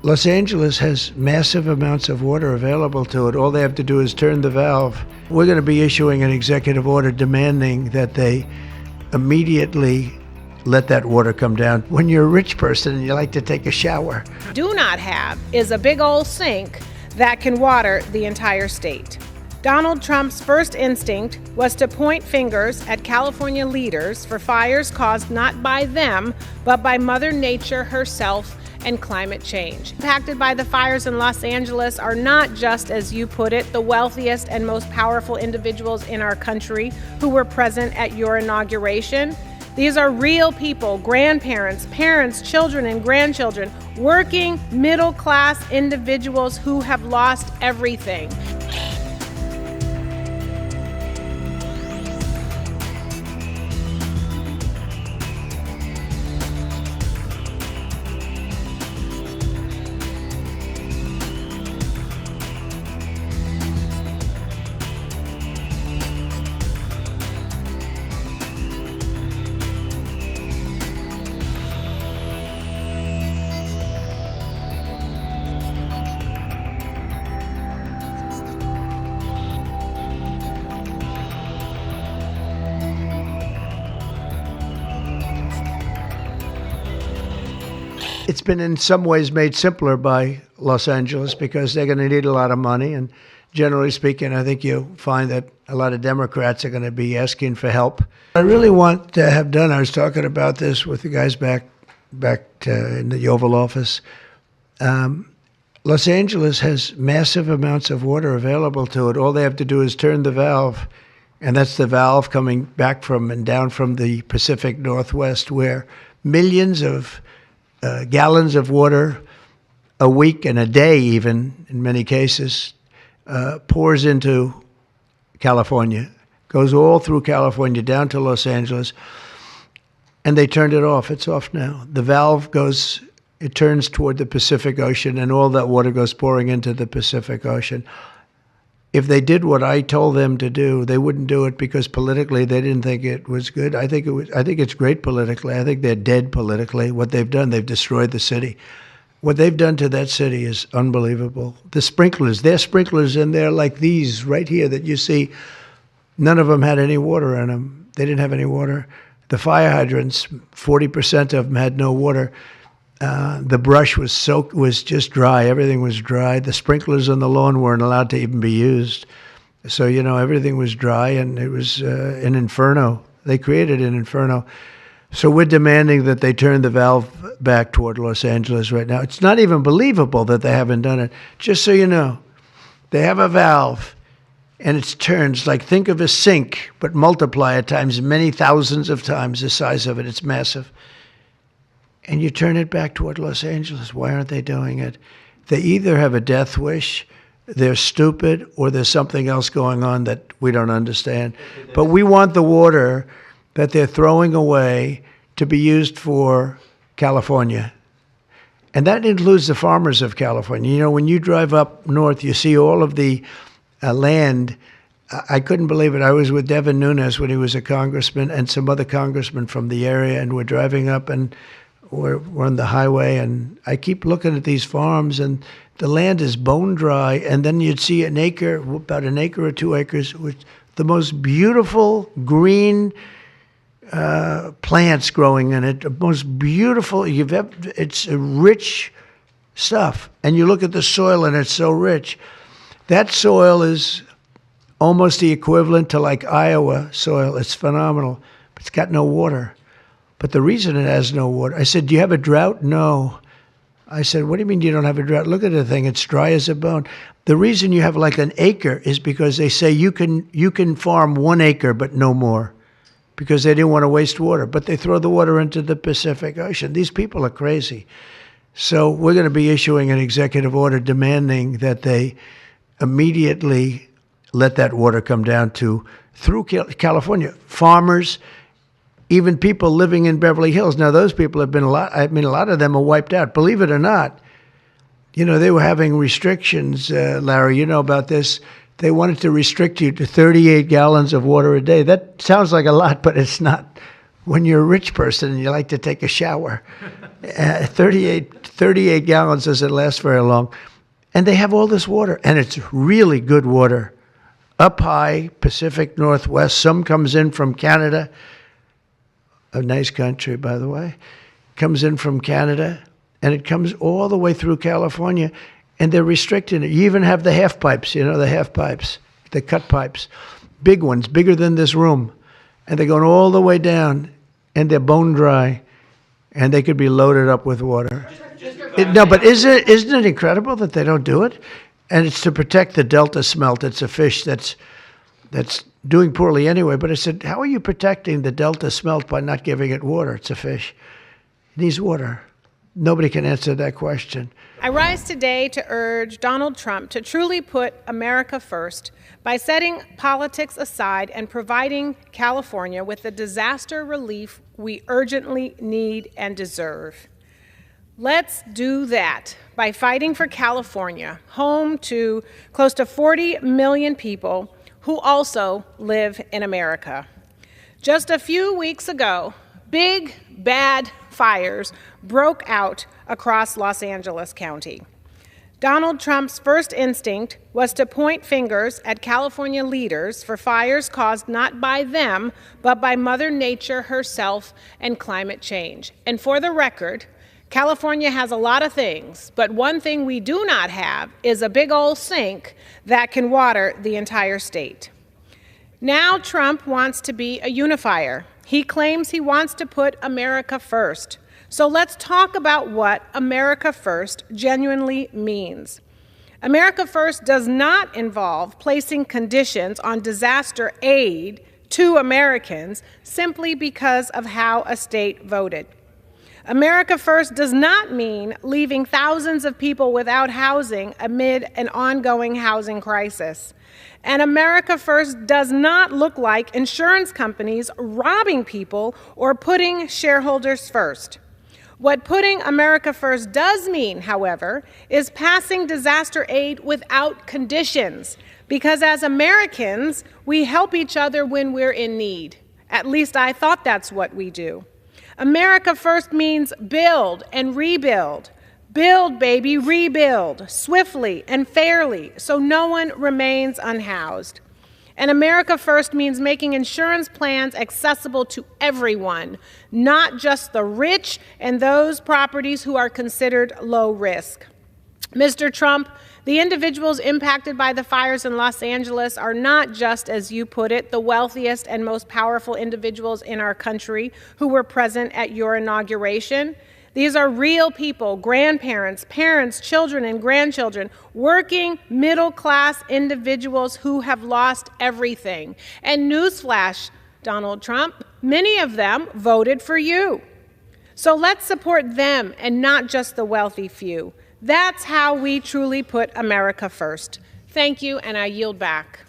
Los Angeles has massive amounts of water available to it. All they have to do is turn the valve. We're going to be issuing an executive order demanding that they immediately let that water come down. When you're a rich person and you like to take a shower. Do not have is a big old sink that can water the entire state. Donald Trump's first instinct was to point fingers at California leaders for fires caused not by them, but by Mother Nature herself and climate change. Impacted by the fires in Los Angeles are not just, as you put it, the wealthiest and most powerful individuals in our country who were present at your inauguration. These are real people, grandparents, parents, children, and grandchildren, working middle-class individuals who have lost everything. It's been in some ways made simpler by Los Angeles because they're going to need a lot of money. And generally speaking, I think you'll find that a lot of Democrats are going to be asking for help. I really want to have done, I was talking about this with the guys back in the Oval Office. Los Angeles has massive amounts of water available to it. All they have to do is turn the valve. And that's the valve coming back from and down from the Pacific Northwest, where millions of gallons of water a week and a day, even in many cases, pours into California, goes all through California down to Los Angeles, and they turned it off. It's off now. The valve goes, it turns toward the Pacific Ocean, and all that water goes pouring into the Pacific Ocean. If they did what I told them to do, they wouldn't do it because politically they didn't think it was good. I think it's great politically. I think they're dead politically. What they've done, they've destroyed the city. What they've done to that city is unbelievable. The sprinklers, their sprinklers in there like these right here that you see, none of them had any water in them. They didn't have any water. The fire hydrants, 40% of them had no water. The brush was just dry. Everything was dry. The sprinklers on the lawn weren't allowed to even be used. So, everything was dry, and it was an inferno. They created an inferno. So we're demanding that they turn the valve back toward Los Angeles right now. It's not even believable that they haven't done it. Just so you know, they have a valve, and it turns like, think of a sink, but multiply it times many thousands of times the size of it. It's massive. And you turn it back toward Los Angeles. Why aren't they doing it? They either have a death wish, they're stupid, or there's something else going on that we don't understand. But we want the water that they're throwing away to be used for California. And that includes the farmers of California. When you drive up north, you see all of the land. I couldn't believe it. I was with Devin Nunes when he was a congressman and some other congressmen from the area, and we're driving up and we're on the highway, and I keep looking at these farms, and the land is bone dry, and then you'd see an acre, about an acre or 2 acres, with the most beautiful green plants growing in it, the most beautiful it's rich stuff. And you look at the soil, and it's so rich. That soil is almost the equivalent to like Iowa soil. It's phenomenal, but it's got no water. But the reason it has no water, I said, do you have a drought? No. I said, what do you mean you don't have a drought? Look at the thing. It's dry as a bone. The reason you have like an acre is because they say you can farm 1 acre, but no more, because they didn't want to waste water. But they throw the water into the Pacific Ocean. These people are crazy. So we're going to be issuing an executive order demanding that they immediately let that water come down through California. Farmers, even people living in Beverly Hills. Now, those people have been a lot of them are wiped out. Believe it or not, they were having restrictions, Larry, you know about this. They wanted to restrict you to 38 gallons of water a day. That sounds like a lot, but it's not. When you're a rich person and you like to take a shower, 38 38 gallons doesn't last very long. And they have all this water, and it's really good water. Up high, Pacific Northwest. Some comes in from Canada. A nice country, by the way. Comes in from Canada, and it comes all the way through California, and they're restricting it. You even have the half pipes, the half pipes, the cut pipes. Big ones, bigger than this room. And they're going all the way down, and they're bone dry, and they could be loaded up with water. No, but isn't it incredible that they don't do it? And it's to protect the Delta smelt. It's a fish that's doing poorly anyway. But I said, how are you protecting the Delta smelt by not giving it water? It's a fish. It needs water. Nobody can answer that question. I rise today to urge Donald Trump to truly put America first by setting politics aside and providing California with the disaster relief we urgently need and deserve. Let's do that by fighting for California, home to close to 40 million people who also live in America. Just a few weeks ago, big, bad fires broke out across Los Angeles County. Donald Trump's first instinct was to point fingers at California leaders for fires caused not by them, but by Mother Nature herself and climate change. And for the record, California has a lot of things, but one thing we do not have is a big old sink that can water the entire state. Now Trump wants to be a unifier. He claims he wants to put America first. So let's talk about what America first genuinely means. America first does not involve placing conditions on disaster aid to Americans simply because of how a state voted. America first does not mean leaving thousands of people without housing amid an ongoing housing crisis. And America first does not look like insurance companies robbing people or putting shareholders first. What putting America first does mean, however, is passing disaster aid without conditions, because as Americans, we help each other when we're in need. At least I thought that's what we do. America first means build and rebuild. Build, baby, rebuild, swiftly and fairly, so no one remains unhoused. And America first means making insurance plans accessible to everyone, not just the rich and those properties who are considered low risk. Mr. Trump, the individuals impacted by the fires in Los Angeles are not just, as you put it, the wealthiest and most powerful individuals in our country who were present at your inauguration. These are real people, grandparents, parents, children, and grandchildren, working middle-class individuals who have lost everything. And newsflash, Donald Trump, many of them voted for you. So let's support them and not just the wealthy few. That's how we truly put America first. Thank you, and I yield back.